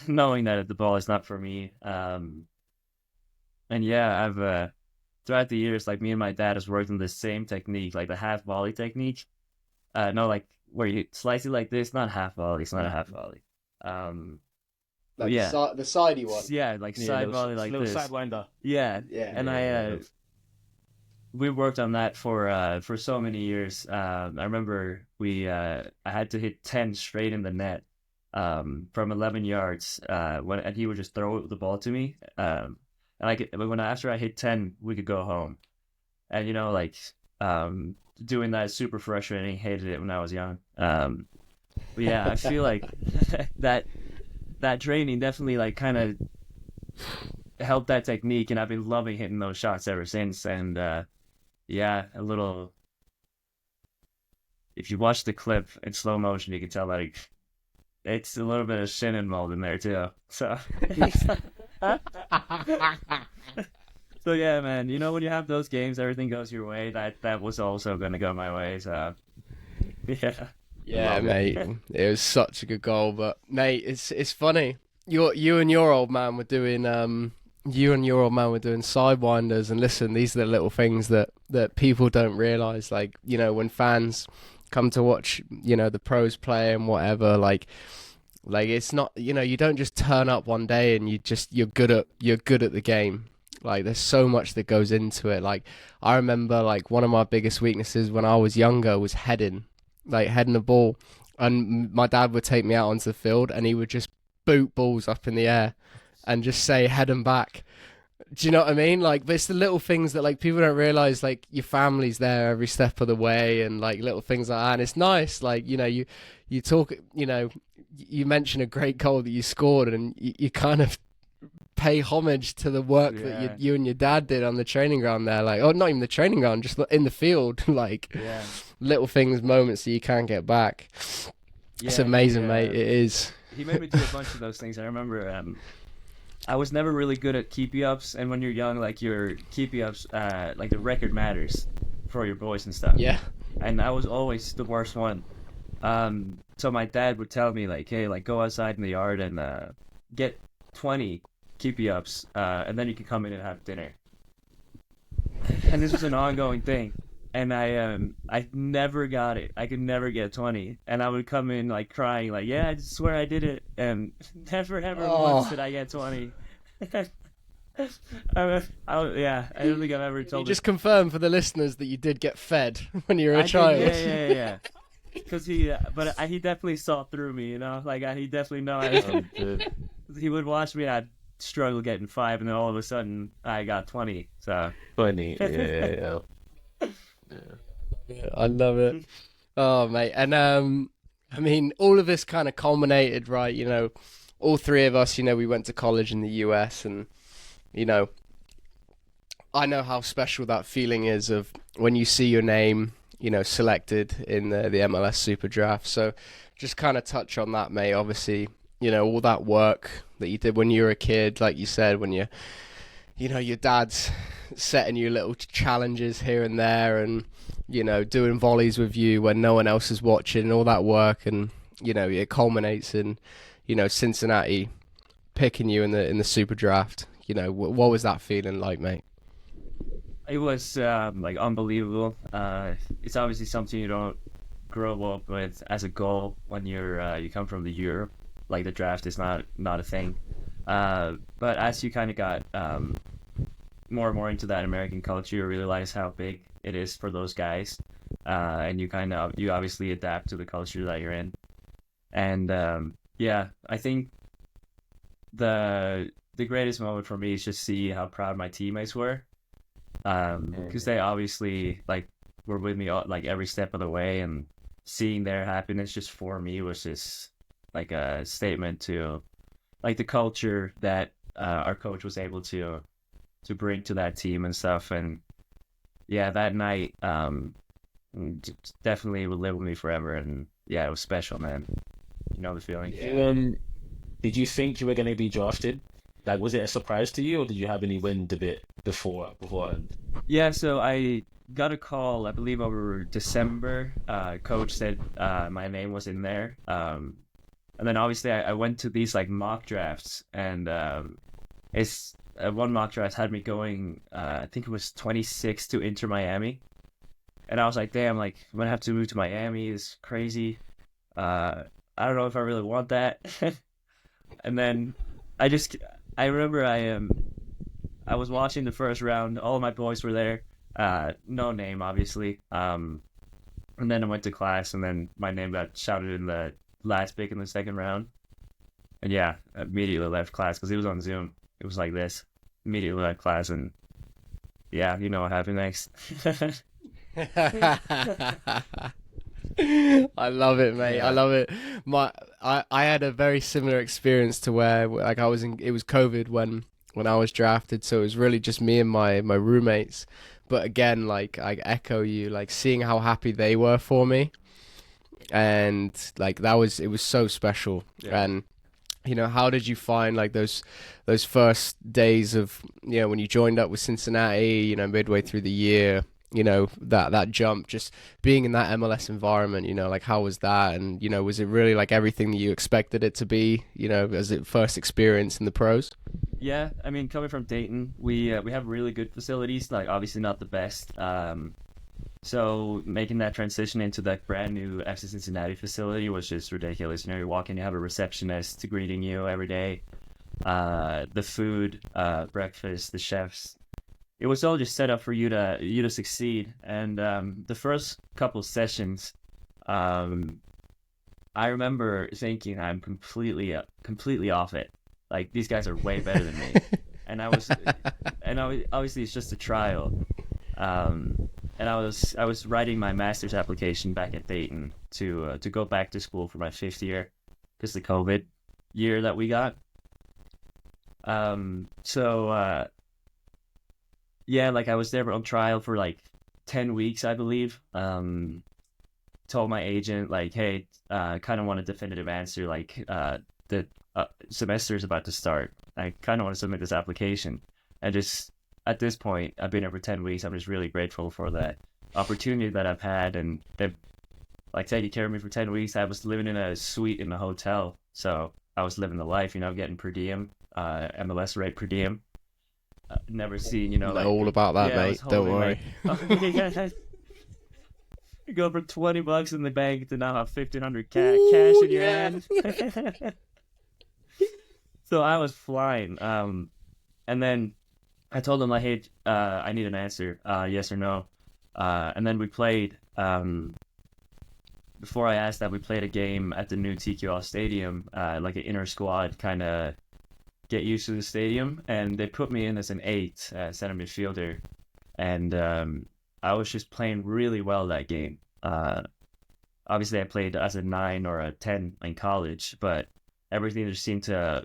knowing that the ball is not for me. And yeah, I've throughout the years, like me and my dad has worked on the same technique, like the half volley technique. No, like where you slice it like this, not half volley. It's not a half volley. Like yeah, the sidey one. yeah, like side volley like little this. sidewinder. Yeah, Yeah. and we worked on that for so many years. I remember I had to hit 10 straight in the net from 11 yards and he would just throw the ball to me. And after I hit 10, we could go home. And you know, like doing that is super frustrating. Hated it when I was young. But yeah, I feel like that training definitely like kind of helped that technique, and I've been loving hitting those shots ever since. And yeah, if you watch the clip in slow motion, you can tell that it's a little bit of sin involved in there too. So so yeah, man, you know, when you have those games, everything goes your way. That was also going to go my way. So yeah. Yeah, mate. It was such a good goal, but mate, it's funny. You and your old man were doing sidewinders, and listen, these are the little things that people don't realize. Like, you know, when fans come to watch, you know, the pros play and whatever, like it's not, you know, you don't just turn up one day and you're good at the game. Like, there's so much that goes into it. Like, I remember, like, one of my biggest weaknesses when I was younger was heading the ball, and my dad would take me out onto the field and he would just boot balls up in the air and just say head and back. Do you know what I mean? Like, but it's the little things that, like, people don't realize, like, your family's there every step of the way, and like little things like that. And it's nice, like, you know, you talk, you know, you mention a great goal that you scored, and you kind of pay homage to the work that you and your dad did on the training ground there. Like, oh, not even the training ground, just in the field. Like, little things, moments that you can't get back. It's amazing, mate. It is. He made me do a bunch of those things. I remember I was never really good at keepy ups, and when you're young, like, your keepy ups, like, the record matters for your boys and stuff. Yeah. And I was always the worst one. So my dad would tell me, like, hey, like, go outside in the yard and get 20 keepy ups, and then you can come in and have dinner. And this was an ongoing thing, and I never got it. I could never get 20, and I would come in like crying, like, yeah, I swear I did it, and never ever once did I get 20. I don't think I've ever told. You just confirm for the listeners that you did get fed when you were a child. Yeah. Because he definitely saw through me, you know. Like, he definitely know. He would watch me. I'd struggle getting 5, and then all of a sudden I got 20. So 20. Yeah. I love it. Oh, mate. And I mean, all of this kind of culminated, right? You know, all three of us, you know, we went to college in the US, and, you know, I know how special that feeling is of when you see your name, you know, selected in the MLS Superdraft. So just kind of touch on that, mate. Obviously, you know, all that work that you did when you were a kid, like you said, when you know, your dad's setting you little challenges here and there, and, you know, doing volleys with you when no one else is watching, and all that work, and, you know, it culminates in, you know, Cincinnati picking you in the super draft. You know, what was that feeling like, mate? It was like unbelievable. It's obviously something you don't grow up with as a goal when you come from the Europe. Like, the draft is not a thing. But as you kind of got more and more into that American culture, you realize how big it is for those guys, and you obviously adapt to the culture that you're in. And I think the the greatest moment for me is just see how proud my teammates were, because they obviously like were with me like every step of the way, and seeing their happiness just for me was just like a statement to like the culture that our coach was able to bring to that team and stuff. And yeah, that night definitely will live with me forever. And yeah, it was special, man. You know the feeling. Did you think you were going to be drafted? Like, was it a surprise to you, or did you have any wind a bit beforehand? Yeah, so I got a call, I believe over December. Coach said my name was in there. And then obviously I went to these like mock drafts, and it's one mock draft had me going, I think it was 26 to Inter Miami. And I was like, damn, like I'm gonna have to move to Miami. It's crazy. I don't know if I really want that. And then I remember I was watching the first round. All of my boys were there. No name, obviously. And then I went to class, and then my name got shouted in the last pick in the second round. And yeah, immediately left class because it was on Zoom. It was like this. Immediately left class, and yeah, you know what happened next. I love it, mate. Yeah. I love it. I had a very similar experience to where like it was COVID when I was drafted, so it was really just me and my roommates. But again, like I echo you, like seeing how happy they were for me, and like it was so special. Yeah. And you know, how did you find like those first days of, you know, when you joined up with Cincinnati, you know, midway through the year, you know, that jump, just being in that MLS environment, you know, like how was that? And, you know, was it really like everything that you expected it to be, you know, as it first experience in the pros? Yeah, I mean, coming from Dayton, we have really good facilities, like obviously not the best. So making that transition into that brand new FC Cincinnati facility was just ridiculous. You know, you walk in, you have a receptionist greeting you every day. The food, breakfast, the chefs, it was all just set up for you to succeed. And the first couple sessions, I remember thinking I'm completely off it. Like these guys are way better than me, and obviously it's just a trial. And I was writing my master's application back at Dayton to go back to school for my 5th year, because the COVID year that we got. Yeah, like I was there on trial for like 10 weeks, I believe. Told my agent like, hey, kind of want a definitive answer. Like, the semester is about to start. I kind of want to submit this application. And just at this point, I've been here for 10 weeks. I'm just really grateful for that opportunity that I've had, and they've like taking care of me for 10 weeks. I was living in a suite in a hotel, so I was living the life, you know, getting per diem, MLS rate per diem. Never seen, you know, like all about that, yeah, mate. Don't worry. You go from $20 in the bank to now have 1,500 cash in your hand. So I was flying. And then I told them like, hey, I need an answer, yes or no. And then we played. Before I asked that, we played a game at the new TQL Stadium, like an inter squad kind of get used to the stadium, and they put me in as an 8 center midfielder, and I was just playing really well that game. Obviously, I played as a 9 or a 10 in college, but everything just seemed to,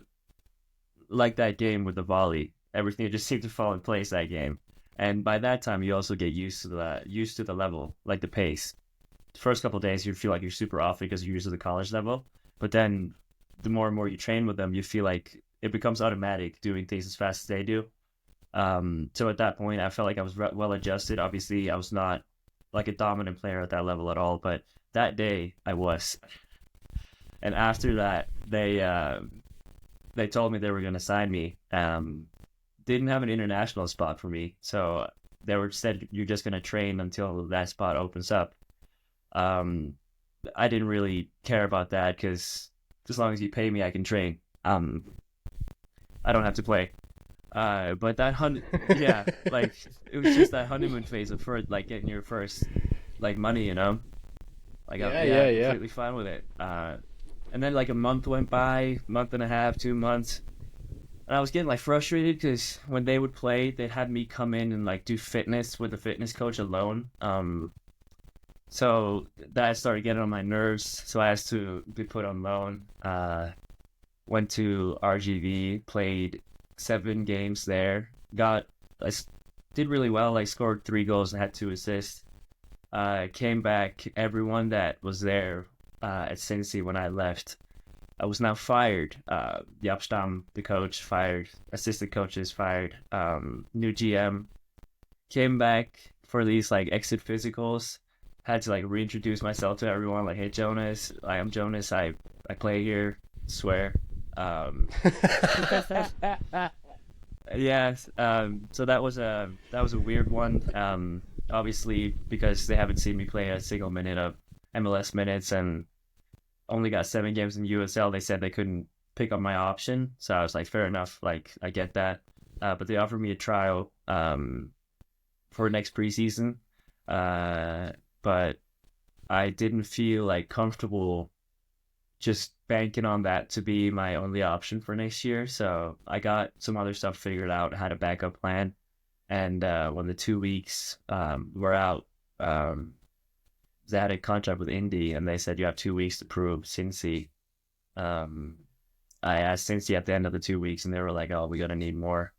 like that game with the volley, everything just seemed to fall in place that game. And by that time, you also get used to the level, like the pace. The first couple of days, you feel like you're super off because you're used to the college level, but then the more and more you train with them, you feel like it becomes automatic doing things as fast as they do. So at that point, I felt like I was well adjusted. Obviously, I was not like a dominant player at that level at all, but that day I was. And after that, they told me they were going to sign me. Didn't have an international spot for me, so they said you're just going to train until that spot opens up. I didn't really care about that because as long as you pay me, I can train. I don't have to play. But that yeah, like it was just that honeymoon phase of first, like getting your first like money, you know. Like Yeah. completely fine with it. And then like a month went by, month and a half, 2 months, And I was getting like frustrated because when they would play, they'd have me come in and like do fitness with the fitness coach alone. So that started getting on my nerves. So I asked to be put on loan. Went to RGV, played 7 games there. Did really well. I scored 3 goals and had 2 assists. Came back. Everyone that was there at Cincy when I left, I was now fired. Jaap Stam, the coach, fired. Assistant coaches fired. New GM. Came back for these like exit physicals. Had to like reintroduce myself to everyone. Like, hey Jonas, I'm Jonas. I play here. Swear. Yeah. So that was a weird one. Obviously because they haven't seen me play a single minute of MLS minutes and only got 7 games in USL. They said they couldn't pick up my option. So I was like, fair enough. Like, I get that. But they offered me a trial for next preseason. But I didn't feel like comfortable just banking on that to be my only option for next year. So I got some other stuff figured out, had a backup plan. And when the 2 weeks were out, they had a contract with Indy, and they said you have 2 weeks to prove Cincy. I asked Cincy at the end of the 2 weeks, and they were like, "Oh, we're gonna need more."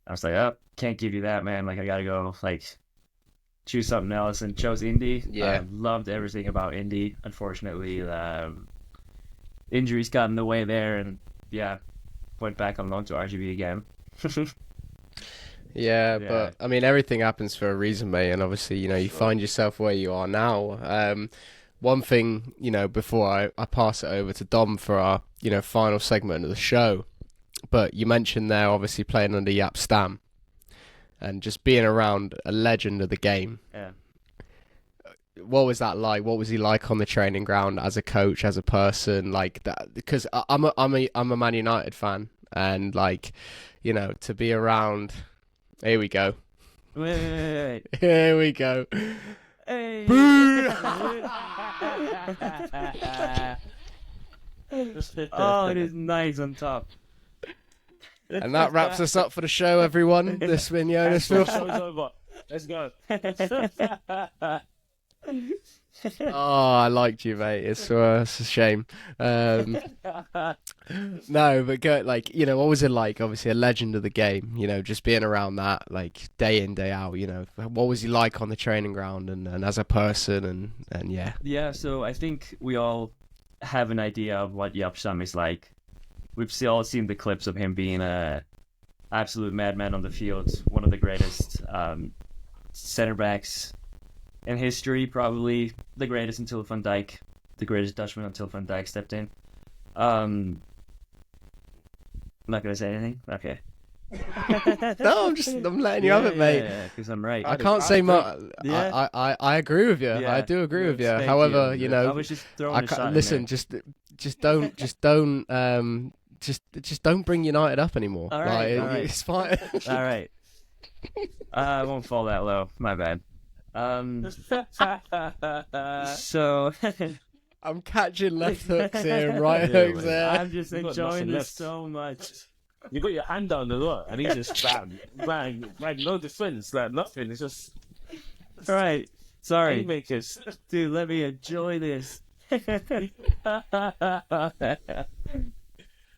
I was like, "Oh, can't give you that, man. Like, I gotta go like choose something else," and chose Indy. Yeah, loved everything about Indy. Unfortunately, injuries got in the way there, and yeah, went back on loan to RGB again. Yeah, but I mean, everything happens for a reason, mate. And obviously, you find yourself where you are now. One thing, before I pass it over to Dom for our, final segment of the show, but you mentioned there, obviously playing under Jaap Stam and just being around a legend of the game. Yeah. What was that like? What was he like on the training ground as a coach, as a person, like that? Because I'm a Man United fan, and like, to be around. Here we go. Wait. Here we go. Hey. Boo! Oh, it is nice on top. And that wraps us up for the show, everyone. This has been Jonas Show's Feldberg. over. Let's go. Oh, I liked you, mate. It's a shame. No, but go, what was it like? Obviously, a legend of the game. Just being around that, like day in, day out. What was he like on the training ground and as a person and yeah. Yeah, so I think we all have an idea of what Jaap Stam is like. We've all seen the clips of him being a absolute madman on the field, one of the greatest center backs in history, probably the greatest until Van Dijk, the greatest Dutchman until Van Dijk stepped in. I'm not gonna say anything. Okay. No, I'm letting you have it, mate. Yeah, because I'm right. I can't say much. Yeah. I agree with you. Yeah. I do agree with you. Thank However, I was just throwing a shot. listen. Just don't bring United up anymore. All right, all right. It's fine. All right. I won't fall that low. My bad. So I'm catching left hooks here and right hooks there. I'm just got enjoying nothing this left. so much. You got your hand down a lot, and he just bang, no defense, like nothing. It's just All right. Sorry. haymakers. Dude, let me enjoy this.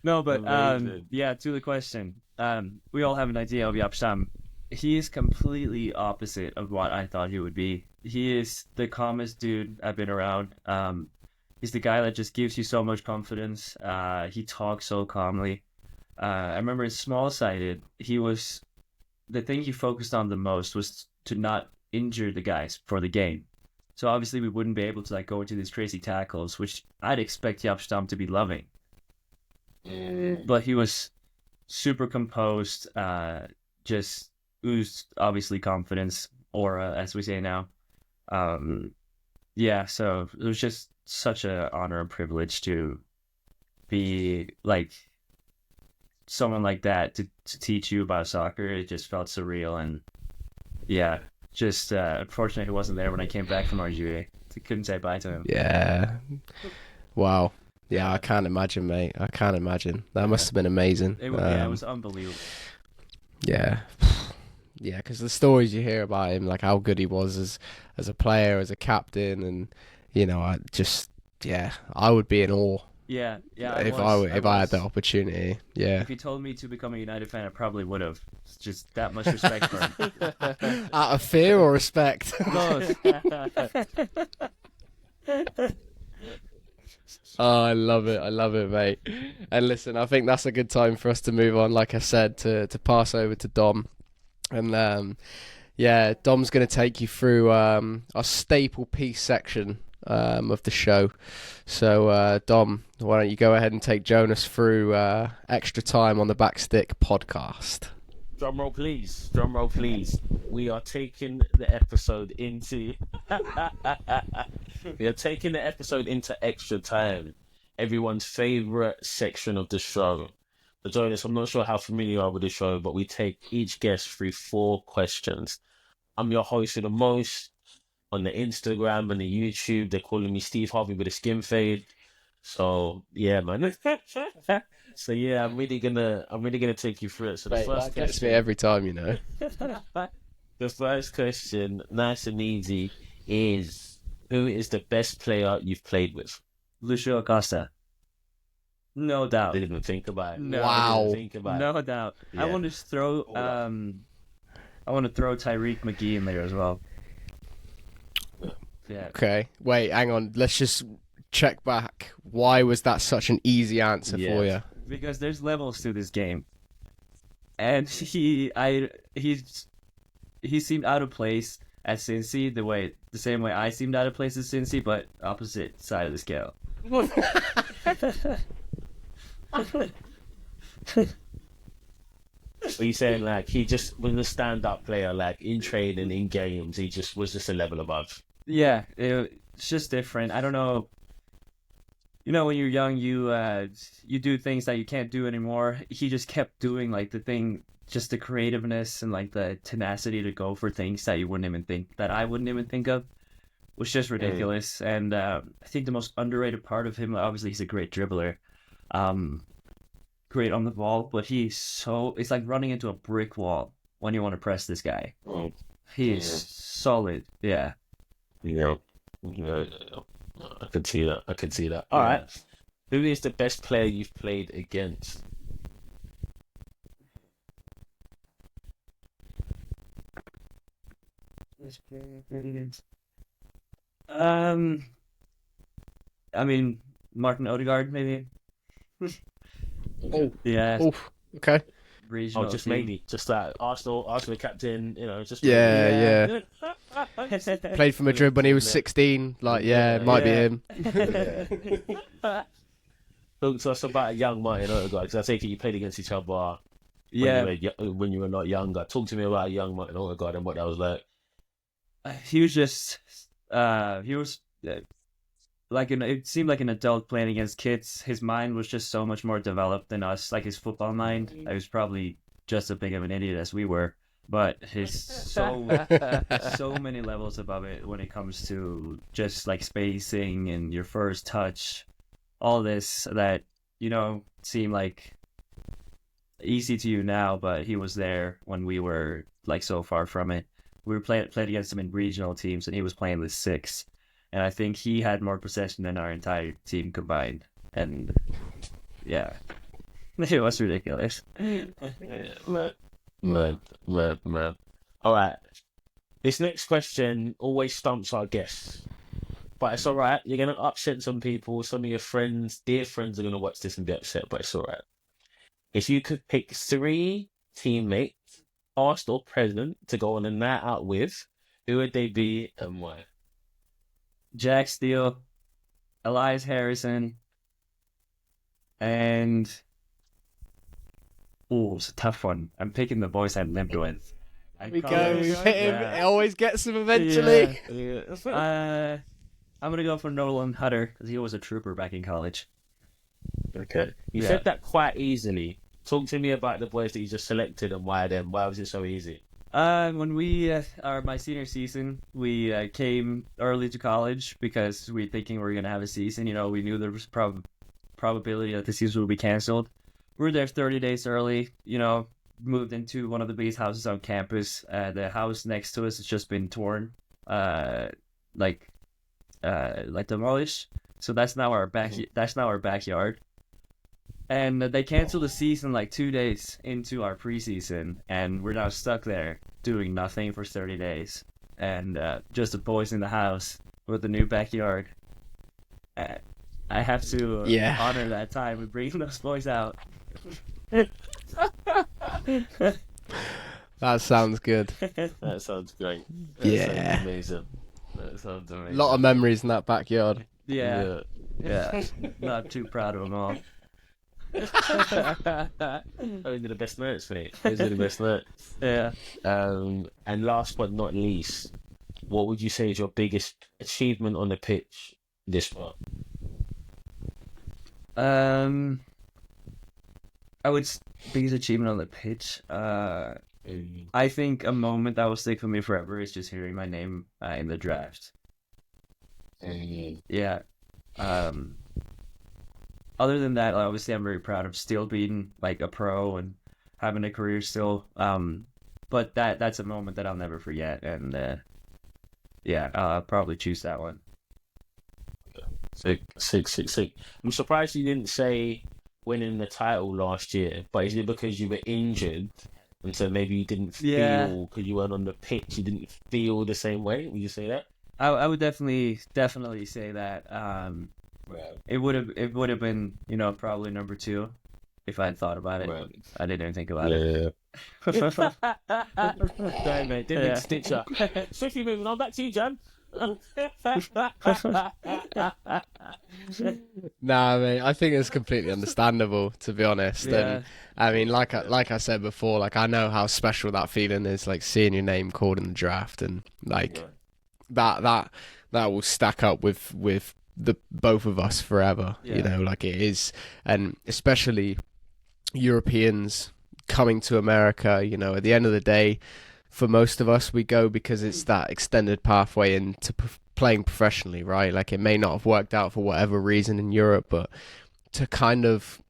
No, but Amazing. yeah, to the question. We all have an idea of Jaap Stam. He is completely opposite of what I thought he would be. He is the calmest dude I've been around. He's the guy that just gives you so much confidence. He talks so calmly. I remember in small-sided, the thing he focused on the most was to not injure the guys for the game. So obviously we wouldn't be able to go into these crazy tackles, which I'd expect Jaap Stam to be loving. But he was super composed, just oozed obviously confidence, aura, as we say now. Yeah, so it was just such an honor and privilege to be someone like that to teach you about soccer. It just felt surreal, and yeah, just unfortunately he wasn't there when I came back from RGA. I couldn't say bye to him. Yeah. Wow. Yeah, I can't imagine, mate. I can't imagine. That must have been amazing. It was unbelievable. Yeah. Yeah, because the stories you hear about him, like how good he was as a player, as a captain, and I would be in awe. Yeah. If I had that opportunity. Yeah. If you told me to become a United fan, I probably would have. It's just that much respect for him. Out of fear or respect? Both. Oh, I love it, mate. And listen, I think that's a good time for us to move on, like I said, to pass over to Dom. And Dom's going to take you through our staple piece section of the show. So, Dom, why don't you go ahead and take Jonas through Extra Time on the Backstick podcast. Drum roll, please. Drum roll, please. We are taking the episode into Extra Time, everyone's favorite section of the show. So, Jonas, I'm not sure how familiar you are with the show, but we take each guest through 4 questions. I'm your host with the most on the Instagram and the YouTube. They're calling me Steve Harvey with a skin fade. So yeah, man. So yeah, I'm really gonna take you through it. So the first gets me every time, you know. The first question, nice and easy, is who is the best player you've played with? Lucio Acosta. No doubt. Didn't even think about it. No, wow. No doubt. Yeah. I want to throw Tyreek McGee in there as well. Yeah. Okay. Wait, hang on. Let's just check back. Why was that such an easy answer for you? Because there's levels to this game. And he seemed out of place at Cincy the same way I seemed out of place at Cincy, but opposite side of the scale. Are you saying like he just was a stand-up player, like in training, in games, he just was just a level above? Yeah, it's just different. I don't know. You know, when you're young, you do things that you can't do anymore. He just kept doing like the thing, just the creativeness and like the tenacity to go for things that I wouldn't even think of, was just ridiculous. And I think the most underrated part of him, obviously, he's a great dribbler, great on the ball, but it's like running into a brick wall when you want to press this guy. He is solid. Yeah. Yeah. I could see that. All right. Who is the best player you've played against? I mean, Martin Odegaard, maybe. Oh. Yeah. Oh. Okay. Regional just team. maybe, just that Arsenal captain, just yeah. Played for Madrid when he was 16. Like, it might be him. Talk to us about a young Martin Odegaard, because I take it you played against each other. When you were not younger. Talk to me about a young Martin Odegaard and what that was like. He was just, it seemed like an adult playing against kids. His mind was just so much more developed than us, like his football mind. I was probably just as big of an idiot as we were, but he's so many levels above it when it comes to just like spacing and your first touch, all this that, seem like easy to you now, but he was there when we were like so far from it. We played against him in regional teams, and he was playing with 6. And I think he had more possession than our entire team combined. And, yeah. It was ridiculous. Man. All right. This next question always stumps our guests. But it's all right. You're going to upset some people. Some of your friends, dear friends, are going to watch this and be upset, but it's all right. If you could pick 3 teammates, past or present, to go on a night out with, who would they be and why? Jack Steele, Elias Harrison, and it's a tough one. I'm picking the boys I'd lived with. We hit him. It always gets him eventually. Yeah. I'm gonna go for Nolan Hutter because he was a trooper back in college. Okay. You said that quite easily. Talk to me about the boys that you just selected and why them. Why was it so easy? When we my senior season, we came early to college because we were thinking we were gonna have a season. We knew there was probability that the season will be canceled. We were there 30 days early, moved into one of the base houses on campus. The house next to us has just been torn, like demolished. So that's now our backyard. And they canceled the season like 2 days into our preseason, and we're now stuck there doing nothing for 30 days. And just the boys in the house with the new backyard. I have to honor that time with bringing those boys out. That sounds good. That sounds great. Yeah. Sounds amazing. That sounds amazing. A lot of memories in that backyard. Yeah. Not too proud of them all. Those are the best notes, mate. Those are the best notes. Yeah. And last but not least, what would you say is your biggest achievement on the pitch this month? Biggest achievement on the pitch. I think a moment that will stick with me forever is just hearing my name in the draft. Yeah. Other than that, obviously, I'm very proud of still being like a pro and having a career still. But that's a moment that I'll never forget, and I'll probably choose that one. Sick. I'm surprised you didn't say winning the title last year, but is it because you were injured and so maybe you didn't feel, because you weren't on the pitch, you didn't feel the same way? Would you say that? I would definitely say that. Right. It would have been, probably number 2 if I had thought about it. Right. I didn't even think about it. Damn, mate, didn't stitch up. Swiftly moving on, back to you, Jan. Nah, mate, I think it's completely understandable, to be honest. Yeah. And I mean, like I said before, like I know how special that feeling is, like seeing your name called in the draft, and like that will stack up with the both of us forever. Yeah. Like it is, and especially Europeans coming to America. At the end of the day, for most of us, we go because it's that extended pathway into playing professionally, right? Like it may not have worked out for whatever reason in Europe, but to kind of,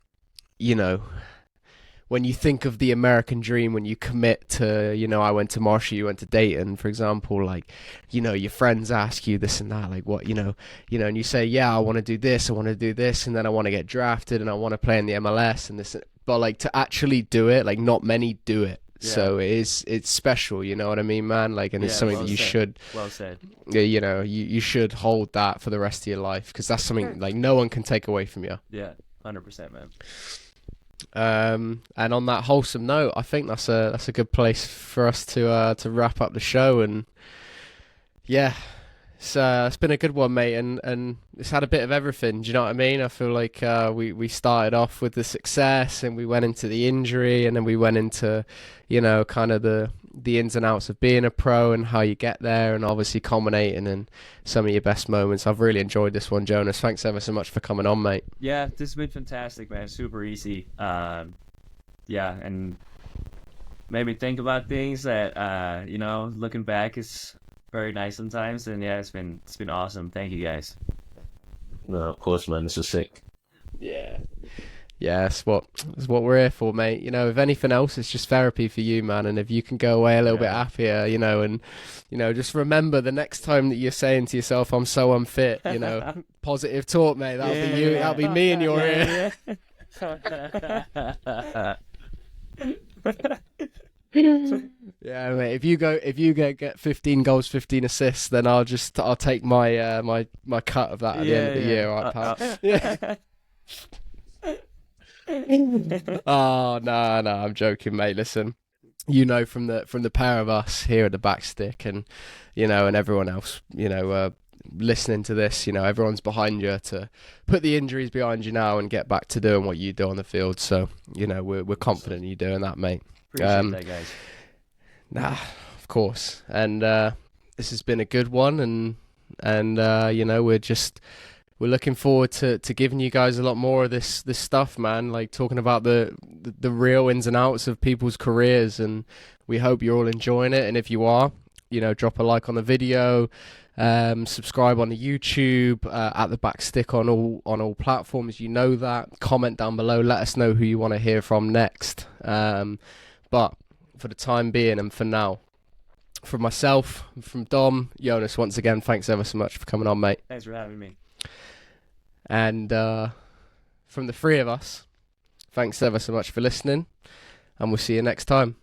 when you think of the American dream, when you commit to, I went to Marshall, you went to Dayton, for example, like, your friends ask you this and that, like what, and you say, yeah, I want to do this, and then I want to get drafted and I want to play in the MLS and this, but like to actually do it, like not many do it. Yeah. So it's special, you know what I mean, man? Like, and it's something that you should, well said. You should hold that for the rest of your life, because that's something like no one can take away from you. Yeah, 100%, man. And on that wholesome note, I think that's a good place for us to wrap up the show. And yeah, it's been a good one, mate, and it's had a bit of everything. Do you know what I mean? I feel like we started off with the success, and we went into the injury, and then we went into kind of the ins and outs of being a pro and how you get there, and obviously culminating in some of your best moments. I've really enjoyed this one, Jonas. Thanks ever so much for coming on, mate. Yeah, this has been fantastic, man. Super easy. And made me think about things that looking back is very nice sometimes. And yeah, it's been awesome. Thank you, guys. No, of course, man. This is sick. Yeah, it's what we're here for, mate. If anything else, it's just therapy for you, man. And if you can go away a little bit happier, and just remember the next time that you're saying to yourself, "I'm so unfit," positive talk, mate. That'll be you. That'll be me in your ear. Yeah, mate. If you get 15 goals, 15 assists, then I'll take my my cut of that at the end of the year, all right, pal? Yeah. Oh no, I'm joking, mate. Listen, from the pair of us here at the Backstick, and and everyone else, listening to this, everyone's behind you to put the injuries behind you now and get back to doing what you do on the field. So we're confident in you doing that, mate. Appreciate that, guys. Nah, of course. And this has been a good one, and we're looking forward to giving you guys a lot more of this stuff, man. Like talking about the real ins and outs of people's careers, and we hope you're all enjoying it. And if you are, drop a like on the video, Subscribe on the YouTube, at the back stick on all platforms. You know that. Comment down below. Let us know who you want to hear from next. But for the time being and for now, from myself, from Dom, Jonas, once again, thanks ever so much for coming on, mate. Thanks for having me. And from the three of us, thanks ever so much for listening, and we'll see you next time.